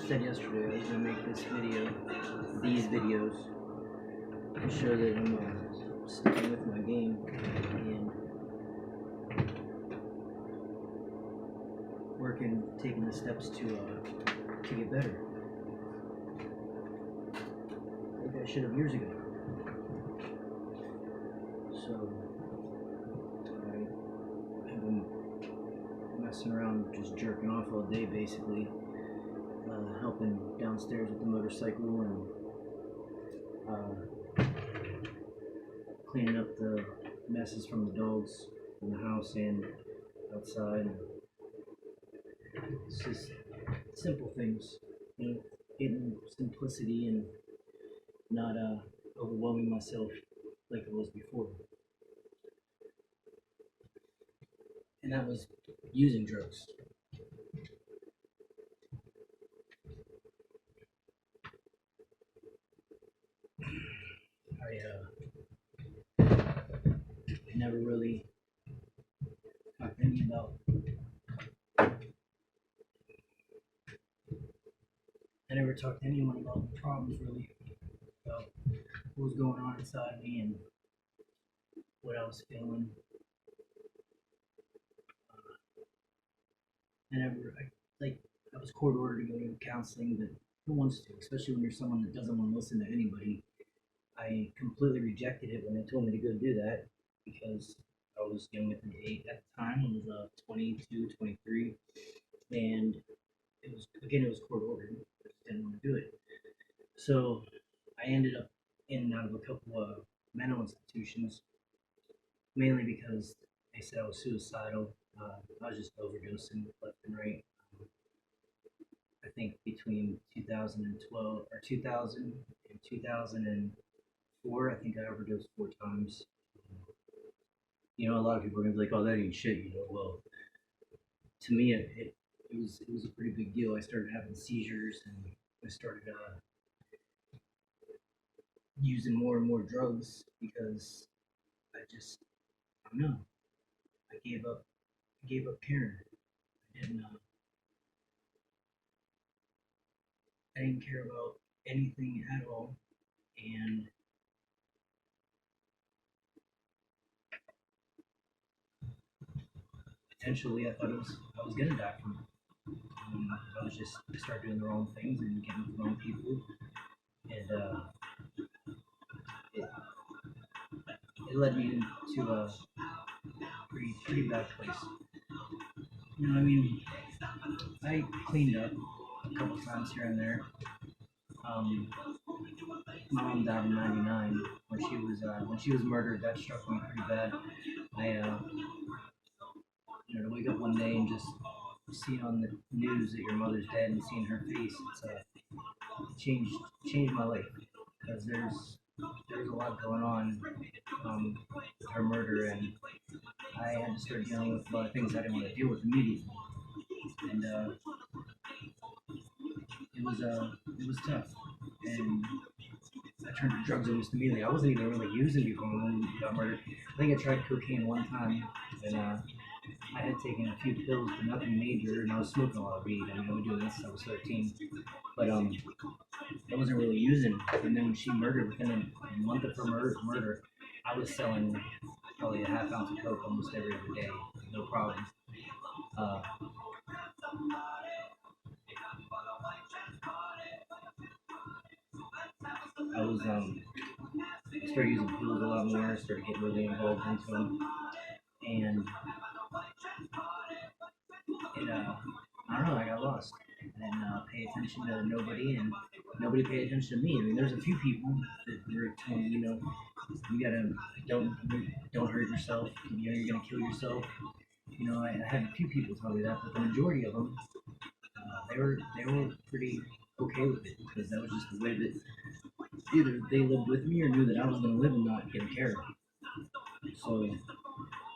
said yesterday, I was gonna make this video, these videos, to show that I'm sticking with my game and working, taking the steps to get better. Like I should have years ago. So I've been messing around, just jerking off all day, basically. Helping downstairs with the motorcycle and cleaning up the messes from the dogs in the house and outside. It's just simple things, you know, getting simplicity and not overwhelming myself like it was before. And that was using drugs. I never really talked to anyone about. I never talked to anyone about the problems, really, about what was going on inside me and what I was feeling. I was court ordered to go to counseling, but who wants to? Especially when you're someone that doesn't want to listen to anybody. I completely rejected it when they told me to go do that because I was young at the time. I was 22, 23, and it was court ordered. I just didn't want to do it. So I ended up in and out of a couple of mental institutions, mainly because they said I was suicidal. I was just overdosing left and right. I think between 2012 or 2000 and 2004, I think I overdosed 4 times. You know, a lot of people are gonna be like, "Oh, that ain't shit," you know. Well, to me, it was a pretty big deal. I started having seizures, and I started using more and more drugs because I just, I don't know, I gave up caring. I didn't, uh, I didn't care about anything at all, and potentially I was gonna die from it. I started doing the wrong things and getting with the wrong people, and it, it led me to a pretty bad place. You know, I mean, I cleaned up a couple times here and there. Um, my mom died in '99 when she was murdered. That struck me pretty bad. I to wake up one day and just see on the news that your mother's dead and seeing her face, it's changed changed my life because there's a lot going on with her murder, and I had to start dealing with a lot of things I didn't want to deal with immediately, and it was tough, and I turned to drugs almost immediately. I wasn't even really using before when we got murdered. I think I tried cocaine one time, and I had taken a few pills, but nothing major, and I was smoking a lot of weed. I mean, I've been doing this since I was 13, but I wasn't really using. And then when she murdered, within a month of her murder, I was selling probably a half ounce of coke almost every other day, no problem. Uh, I was started using pills a lot more. Started getting really involved into them, and I don't know. I got lost. I didn't pay attention to nobody, and nobody paid attention to me. I mean, there's a few people that were telling me, you know, you gotta don't don't hurt yourself. You know, you're gonna kill yourself. You know, I had a few people tell me that, but the majority of them, they were pretty okay with it because that was just the way that either they lived with me or knew that I was gonna live and not get care of. So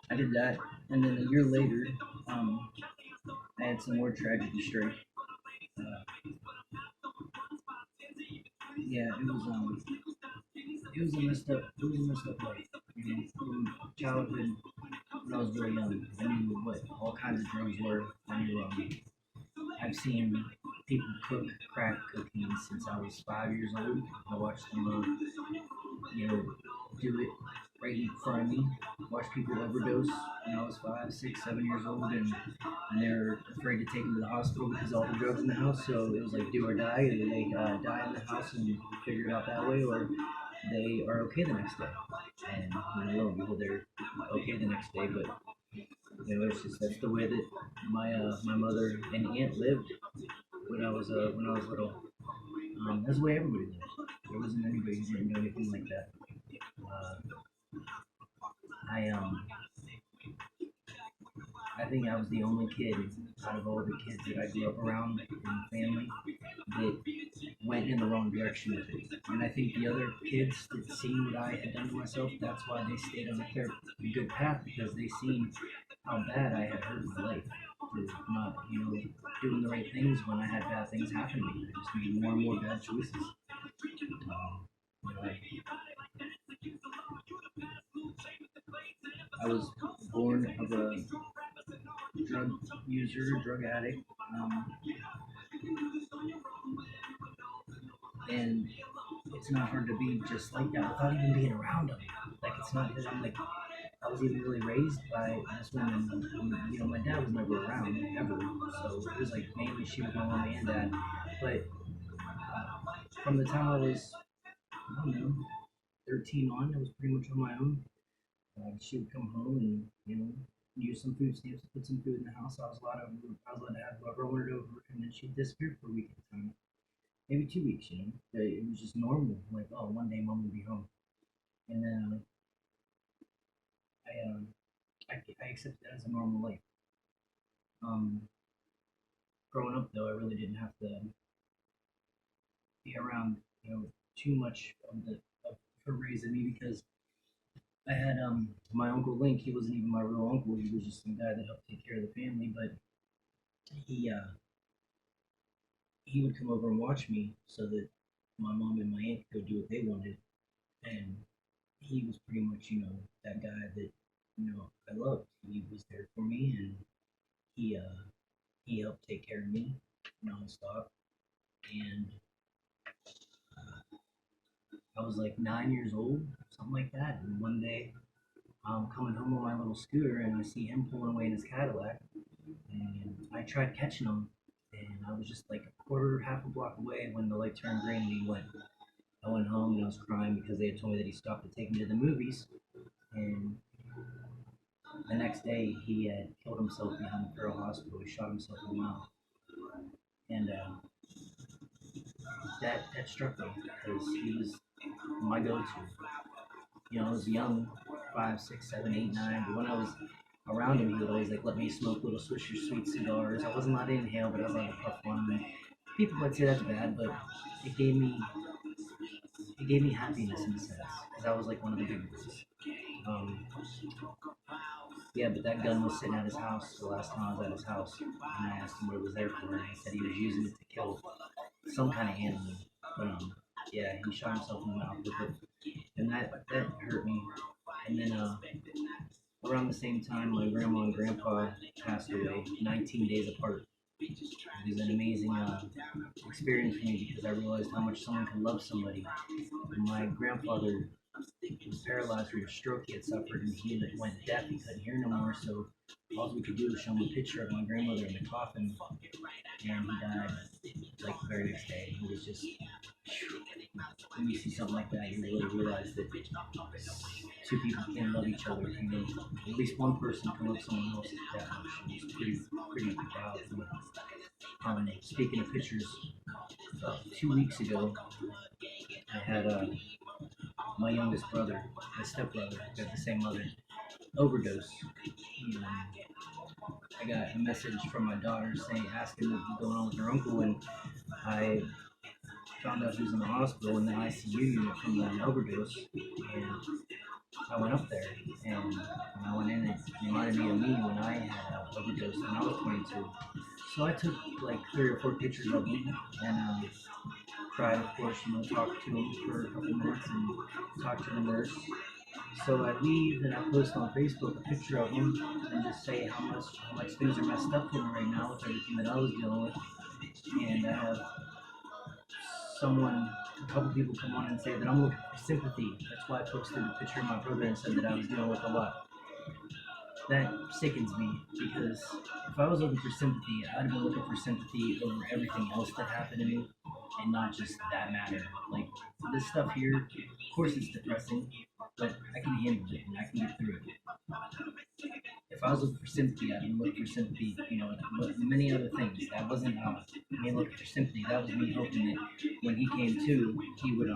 I did that, and then a year later, I had some more tragedy strike. Uh, yeah, it was a messed up life. You know, from childhood when I was really young, I knew what all kinds of drugs were. I knew I've seen people cook crack cocaine since I was 5 years old. I watched them, you know, do it right in front of me. Watched people overdose when I was 5, 6, 7 years old, and they're afraid to take them to the hospital because of all the drugs in the house. So it was like do or die. Either they die in the house and figure it out that way, or they are okay the next day. And lo and behold, they're okay the next day. But it's just that's the way that my mother and aunt lived when I was little. That's the way everybody lived. There wasn't anybody who didn't do anything like that. Uh, I I think I was the only kid out of all the kids that I grew up around in the family that went in the wrong direction with it. And I think the other kids that seen what I had done to myself, that's why they stayed on a good path because they seen how bad I had hurt my life for not, doing the right things when I had bad things happen to me. I just made more and more bad choices. I I was born of a drug user, drug addict, um, and it's not hard to be just like that without even being around them. Like it's not that I'm like I was even really raised by this woman. My dad was never around ever, so it was like mainly she was my mom and dad. But from the time I was, I don't know, 13 on, I was pretty much on my own. She would come home and use some food stamps to put some food in the house. I was allowed to have whoever I wanted over, and then she'd disappear for a week at a time, maybe 2 weeks. It was just normal. Like, oh, one day mom would be home, and then I accepted that as a normal life. Um, Growing up though, I really didn't have to be around too much of her raising me because I had my uncle Link. He wasn't even my real uncle. He was just some guy that helped take care of the family. But he uh, he would come over and watch me so that my mom and my aunt could go do what they wanted. And he was pretty much that guy that I loved. He was there for me, and he helped take care of me nonstop. And I was like 9 years old, something like that. And one day I'm coming home on my little scooter, and I see him pulling away in his Cadillac, and I tried catching him, and I was just like a quarter, half a block away when the light turned green and he went. I went home and I was crying because they had told me that he stopped to take me to the movies, and the next day he had killed himself behind the Pearl Hospital. He shot himself in the mouth, and that struck me because he was my go-to. I was young, 5, 6, 7, 8, 9, but when I was around him, he would always like let me smoke little Swisher Sweet cigars. I wasn't allowed to inhale, but I was allowed to puff one. And people might say that's bad, but it gave me it gave me happiness in a sense because I was like one of the big boys. Um, yeah, but that gun was sitting at his house the last time I was at his house, and I asked him what it was there for, and he said he was using it to kill some kind of animal. But yeah, he shot himself in the mouth with it, and that hurt me. And then around the same time, my grandma and grandpa passed away, 19 days apart. It was an amazing experience for me because I realized how much someone can love somebody. My grandfather was paralyzed from a stroke he had suffered, and he went deaf. He couldn't hear no more, so all we could do was show him a picture of my grandmother in the coffin, and he died like the very next day. It was just when you see something like that, you really realize that two people can love each other. At least one person can love someone else that much. It's pretty proud of me. Speaking of pictures, about 2 weeks ago, I had my youngest brother, my stepbrother, we have the same mother, overdose. Um, I got a message from my daughter saying, asking what was going on with her uncle, and I found out he was in the hospital in the ICU unit from an overdose. And I went up there, and when I went in, it reminded me of me when I had overdosed when I was 22. So I took like 3 or 4 pictures of him, and cried, of course, talked to him for a couple minutes and talked to the nurse. So I leave and I post on Facebook a picture of him and just say how much things are messed up for me right now with everything that I was dealing with. and I have someone, a couple people come on and say that I'm looking for sympathy. That's why I posted a picture of my brother and said that I was dealing with a lot. That sickens me because if I was looking for sympathy, I'd have been looking for sympathy over everything else that happened to me and not just that matter. Like this stuff here, of course it's depressing, but I can handle it and I can get through it. If I was looking for sympathy, I'd been looking for sympathy, but many other things. That wasn't me looking for sympathy. That was me hoping that when he came to, he would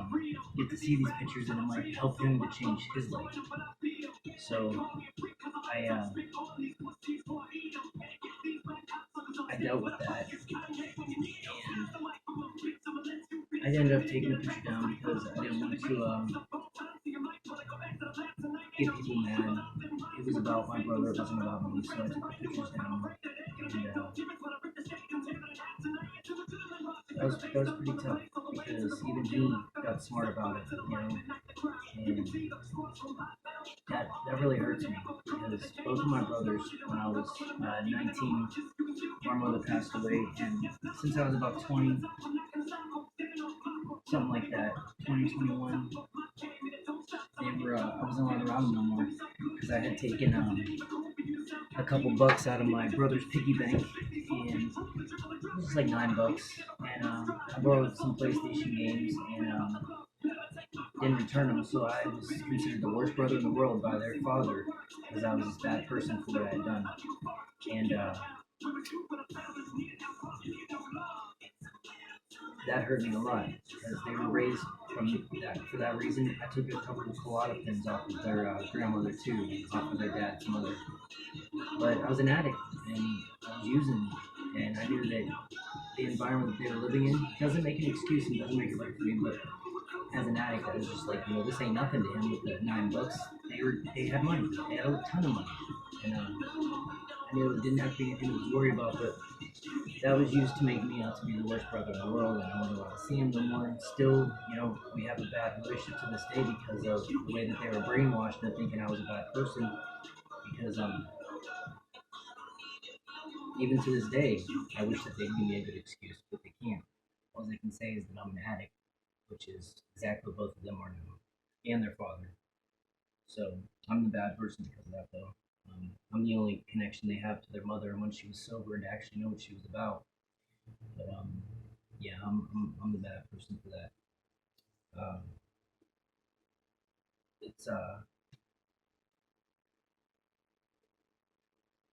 get to see these pictures and it might help him to change his life. So I uh, I dealt with that, and I ended up taking the picture down because I didn't want to get people mad. It was about my brother, it wasn't about me, so I took the pictures down. And that was pretty tough because even he got smart about it. And that really hurts me because both of my brothers, when I was 19, my mother passed away, and since I was about 20, something like that, 2021, they were I wasn't allowed around them no more because I had taken a couple bucks out of my brother's piggy bank, and it was just like $9, and I borrowed some PlayStation games and didn't return them, so I was considered the worst brother in the world by their father because I was this bad person for what I had done, and that hurt me a lot because they were raised from that for that reason. I took a couple of colada pins off of their grandmother too, off of their dad's mother. But I was an addict and I was using, and I knew that the environment that they were living in doesn't make an excuse and doesn't make it right for me. But as an addict, I was just like, this ain't nothing to him with the $9. They had money, they had a ton of money, and I knew it didn't have to be anything to worry about, but that was used to make me out to be the worst brother in the world, and I don't want to see him no more. And still, we have a bad relationship to this day because of the way that they were brainwashed into thinking I was a bad person. Because even to this day, I wish that they'd give me a good excuse, but they can't. All they can say is that I'm an addict, which is exactly what both of them are now, and their father. So I'm the bad person because of that, though. I'm the only connection they have to their mother, and when she was sober, to actually know what she was about. But yeah, I'm the bad person for that. Um, it's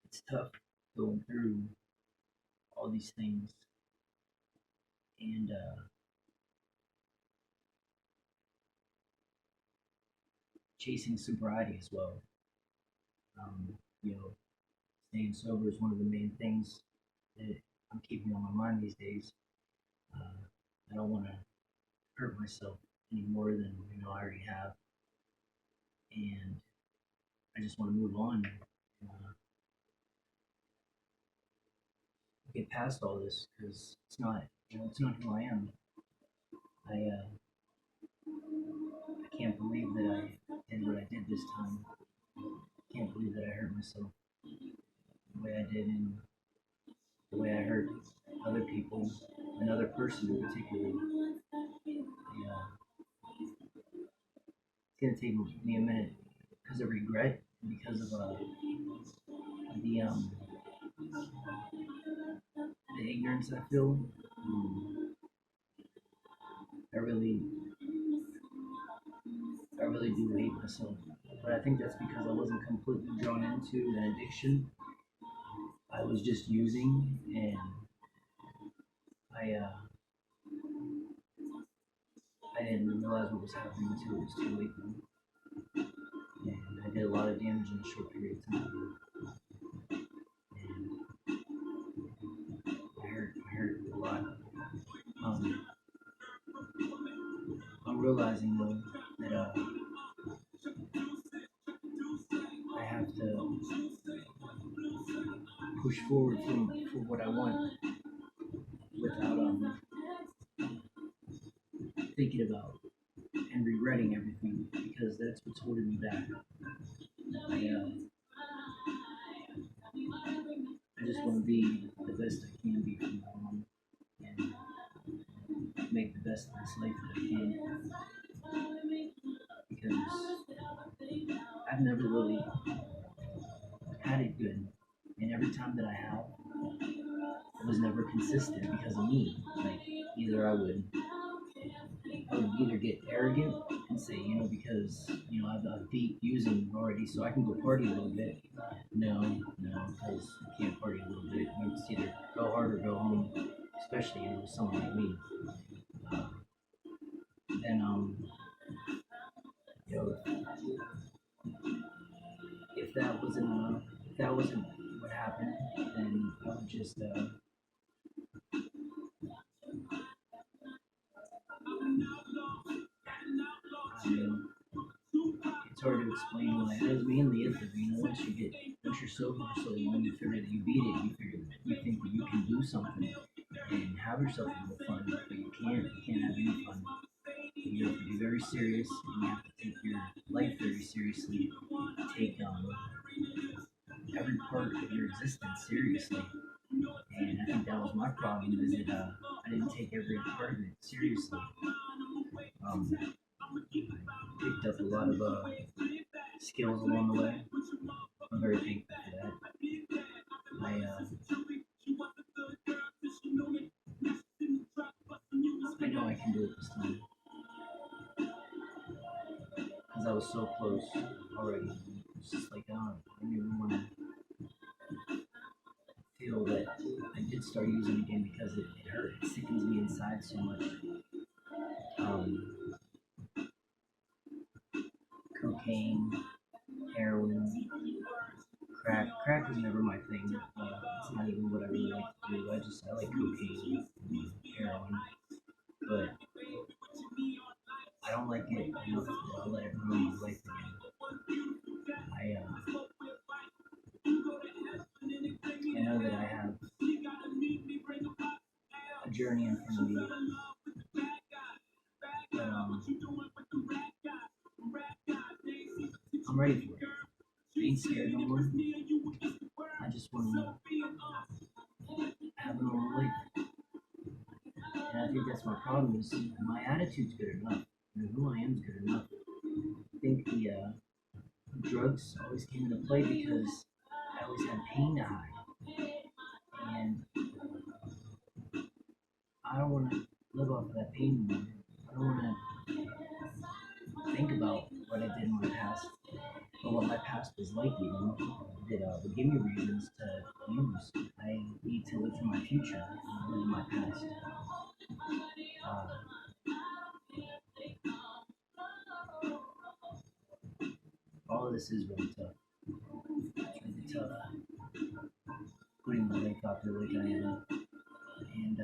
it's tough going through all these things and chasing sobriety as well. Um, you know, Staying sober is one of the main things that I'm keeping on my mind these days. Uh, I don't want to hurt myself any more than I already have, and I just want to move on, get past all this because it's not who I am. I can't believe that I did what I did this time. I can't believe that I hurt myself the way I did and the way I hurt other people, another person in particular. Yeah, it's gonna take me a minute because of regret, because of the um the ignorance I feel. I really I really do hate myself, but I think that's because I wasn't completely drawn into an addiction. I was just using, and I uh, I didn't realize what was happening until it was too late. And I did a lot of damage in a short period of time. And I hurt a lot. Um, I'm realizing though that I have to push forward for what I want without thinking about and regretting everything because that's what's holding me back. I just want to be the best I can be from now on. to make the best of this life that I can because I've never really had it good, and every time that I have, it was never consistent because of me. Like either I would either get arrogant and say, because I've beat using already, so I can go party a little bit. No, no, because I can't party a little bit. It's either go hard or go home, especially with someone like me. Uh, and you know, if that wasn't if that wasn't what happened, then I would just I mean, it's hard to explain why. It was mainly it that once you're sober for so long, you figure that you beat it. You think that you can do something and have yourself a little fun, but you can't. You can't have any fun. You have to be very serious, and you have to take your life very seriously. Take every part of your existence seriously. And I think that was my problem is that I didn't take every part of it seriously. Picked up a lot of skills along the way. I'm very thankful for that. I know I can do it this time because I was so close already. It's just like I didn't even want to feel that I did start using again because it hurt. It sickens me inside so much. Um, Cocaine, heroin, crack. Crack was never my thing. It's not even what I really like to do. I like cocaine, and heroin, but I don't like it enough to let it ruin my life again. I know that I have a journey in front of me, but I'm ready for it. I ain't scared no more. I just want to have a normal life. And I think that's my problem is my attitude's good enough. Who I am is good enough. I think the drugs always came into play because I always had pain to hide. And I don't want to live off of that pain anymore. I don't want to think about what I did in my past or what my past was like even that would give me reasons to use. I need to live for my future, not live in my past. Uh, all of this is really tough. It's really tough putting my life out there like I am. And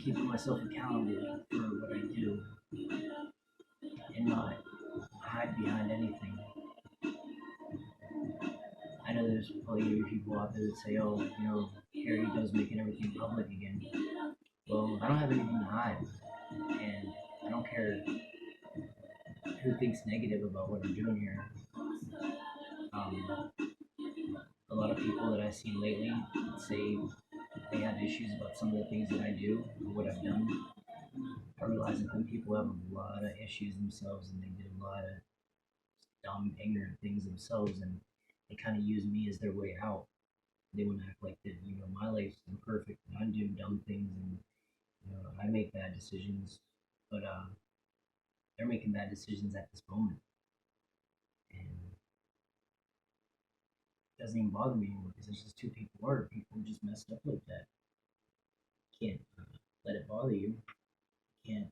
keeping myself accountable for what I do and not hide behind anything. I know there's probably people out there that say, oh, here he goes making everything public again. Well, I don't have anything to hide, and I don't care who thinks negative about what I'm doing here. Um, a lot of people that I've seen lately say they have issues about some of the things that I do or what I've done. I realize that some people have a lot of issues themselves and they did a lot of dumb, ignorant things themselves, and they kind of use me as their way out. They want to act like that, my life's imperfect and I'm doing dumb things and, I make bad decisions, but they're making bad decisions at this moment. And it doesn't even bother me anymore because it's just two people are. People just messed up like that. You can't let it bother you. You can't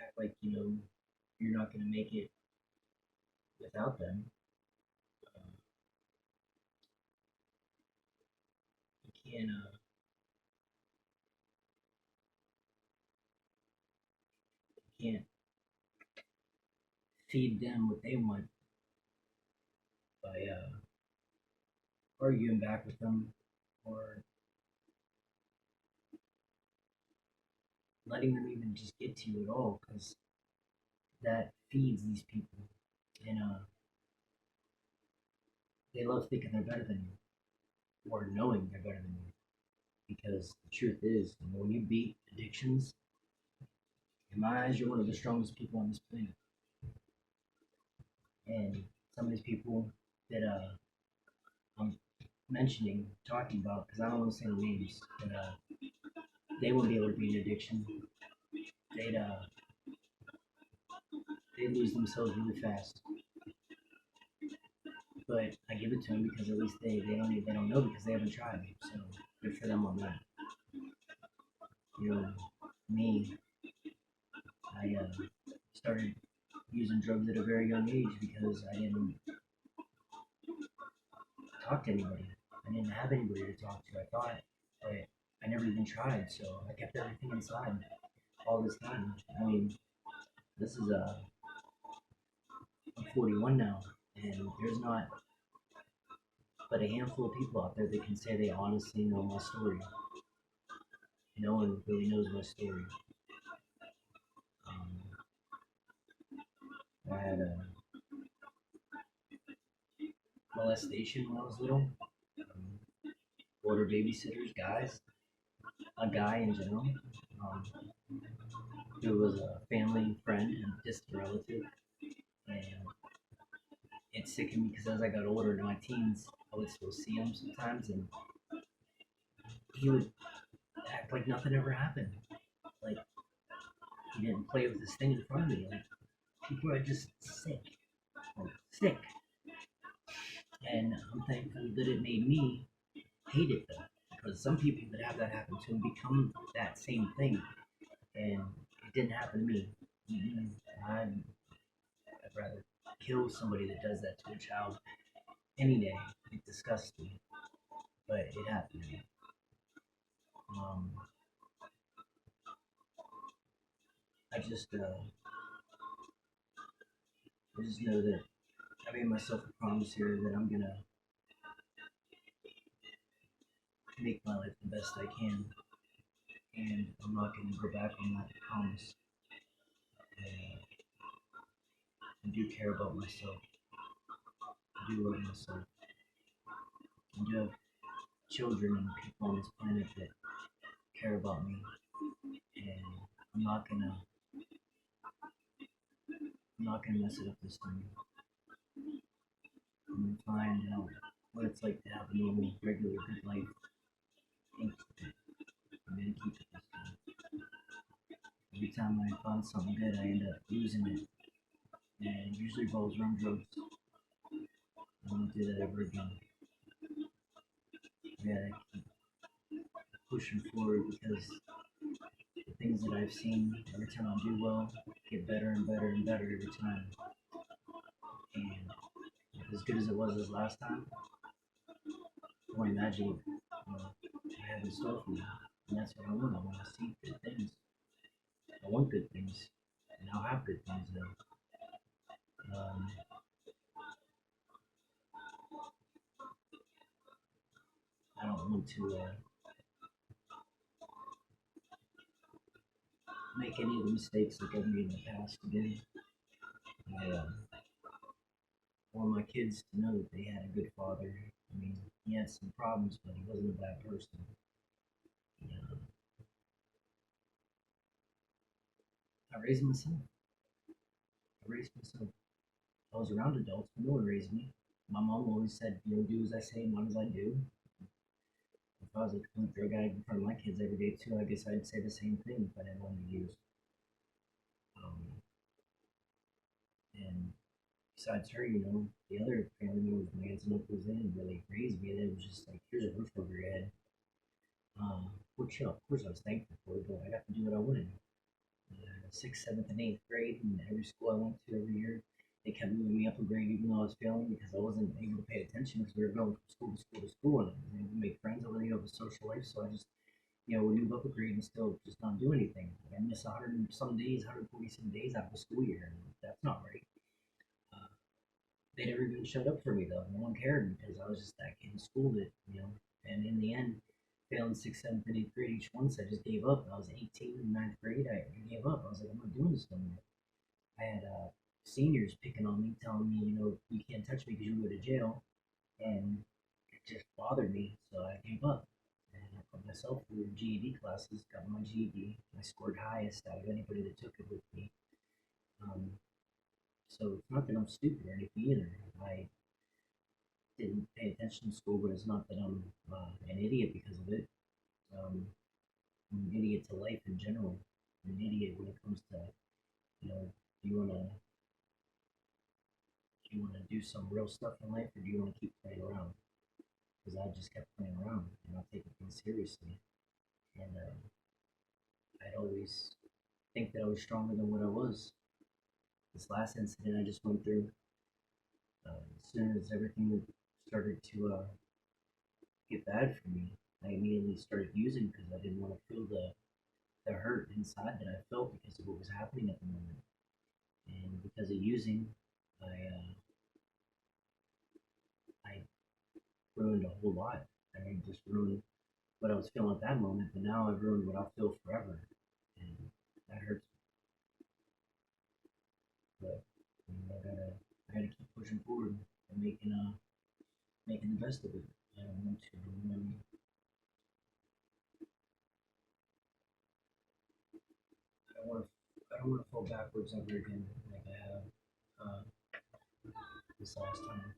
act like, you're not going to make it without them. Uh, you can't feed them what they want by arguing back with them or letting them even just get to you at all because that feeds these people. And they love thinking they're better than you or knowing they're better than you. Because the truth is, when you beat addictions, in my eyes, you're one of the strongest people on this planet. And some of these people that I'm mentioning, talking about, because I don't want to say the names, but they wouldn't be able to beat an addiction. They'd they'd lose themselves really fast. But I give it to them because at least they don't know because they haven't tried. So good for them on that. You know, me, I started using drugs at a very young age because I didn't talk to anybody. I didn't have anybody to talk to. I thought, but I never even tried. So I kept everything inside all this time. I mean, this is I'm 41 now, and there's not but a handful of people out there that can say they honestly know my story. No one really knows my story. Um, I had a molestation when I was little. Older babysitters, guys, a guy in general, um, who was a family friend and distant relative. And it sickened me because as I got older in my teens, I would still see him sometimes, and he would act like nothing ever happened. Like he didn't play with this thing in front of me. Like people are just sick, like sick. And I'm thankful that it made me hate it though, because some people that have that happen to them become that same thing, and it didn't happen to me. Mm-mm. I'd rather kill somebody that does that to a child any day. It disgusts me, but it happened to me. Um, I just know that I made myself a promise here that I'm gonna make my life the best I can, and I'm not gonna go back on that promise. And I do care about myself. I do love myself. I do have children and people on this planet that care about me, and I'm not gonna I'm not gonna mess it up this time. I'm gonna find out what it's like to have a normal, regular, good life. And I'm gonna keep it this time. Every time I find something good, I end up losing it, and it usually revolves around drugs. I won't do that ever again. I gotta keep pushing forward because the things that I've seen every time I do well get better and better and better every time. And as good as it was this last time, I want to imagine I have in store for me. And that's what I want. I want to see good things. I want good things. And I'll have good things though. Um, I don't want to make any of the mistakes like I've made in the past again. I want my kids to know that they had a good father. I mean, he had some problems, but he wasn't a bad person. You I raised myself. I raised myself. I was around adults, but no one raised me. My mom always said, do as I say, not as I do. If I was a complete drug addict in front of my kids every day too, I guess I'd say the same thing if I didn't want to use. Um, and besides her, the other family members, my aunts and uncles, they didn't really raise me. They was just like, here's a roof over your head. Which, of course, I was thankful for, but I got to do what I wanted. Sixth, seventh, and eighth grade, and every school I went to every year, they kept moving me up a grade even though I was failing because I wasn't able to pay attention because we were going from school to school to school and I didn't make friends. I wasn't able to social life, so I just would move up a grade and still just not do anything. I miss 100 and some days, 140 some days out of the school year, and that's not right. Uh, they never even showed up for me though. No one cared because I was just that kid in school that. And in the end, failing sixth, seventh, and eighth grade each once, I just gave up. I was 18 in ninth grade. I gave up. I was like, I'm not doing this no more. I had seniors picking on me, telling me, you can't touch me because you go to jail. and it just bothered me, so I gave up. And I put myself through GED classes, got my GED. I scored highest out of anybody that took it with me. Um, so it's not that I'm stupid or anything either. I didn't pay attention in school, but it's not that I'm an idiot because of it. I'm an idiot to life in general. I'm an idiot when it comes to, do you wanna do some real stuff in life, or do you wanna keep playing around? Because I just kept playing around and not taking things seriously. And I'd always think that I was stronger than what I was. This last incident I just went through, as soon as everything started to get bad for me, I immediately started using because I didn't want to feel the hurt inside that I felt because of what was happening at the moment. And because of using, I ruined a whole lot. I mean, just ruined what I was feeling at that moment, but now I've ruined what I'll feel forever, and that hurts. But I gotta keep pushing forward and making the best of it. I don't want to. I don't want to. I don't want to fall backwards ever again, like I have uh, this last time.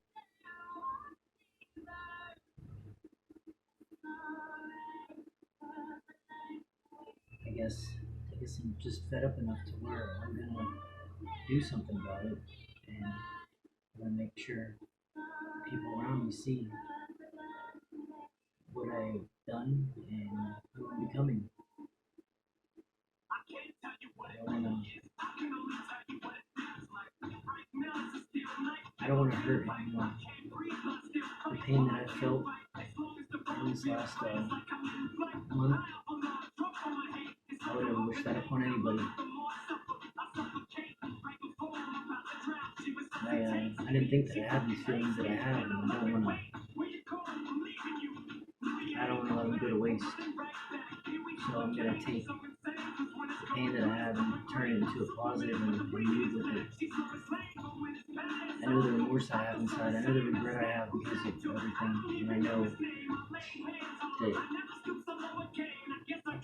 I guess. I guess I'm just fed up enough to where I'm gonna do something about it, and I'm gonna make sure people around me see what I've done and who I'm becoming. I don't want to hurt anyone. The pain that I felt in this last month, I would have wished that upon anybody. I didn't think that I had these feelings that I have, and I don't want to let them go to waste. So I'm gonna take the pain that I have and turn it into a positive and move with it. I know the remorse I have inside. I know the regret I have because of everything, and I know that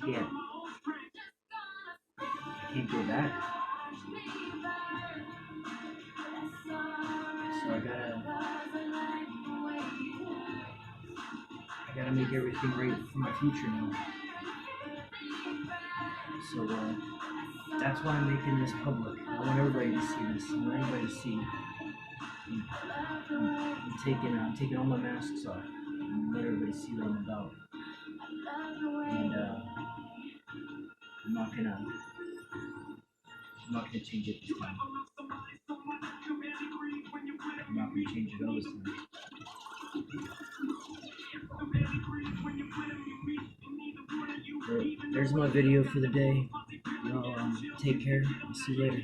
can't, I can't go back. So I gotta make everything right for my future now. So that's why I'm making this public. I want everybody to see this. I want everybody to see. I'm taking all my masks off and let everybody see what I'm about. And I'm not gonna, I'm not gonna change it this time. I'm not gonna change it all this time. There's my video for the day. Y'all take care. I'll see you later.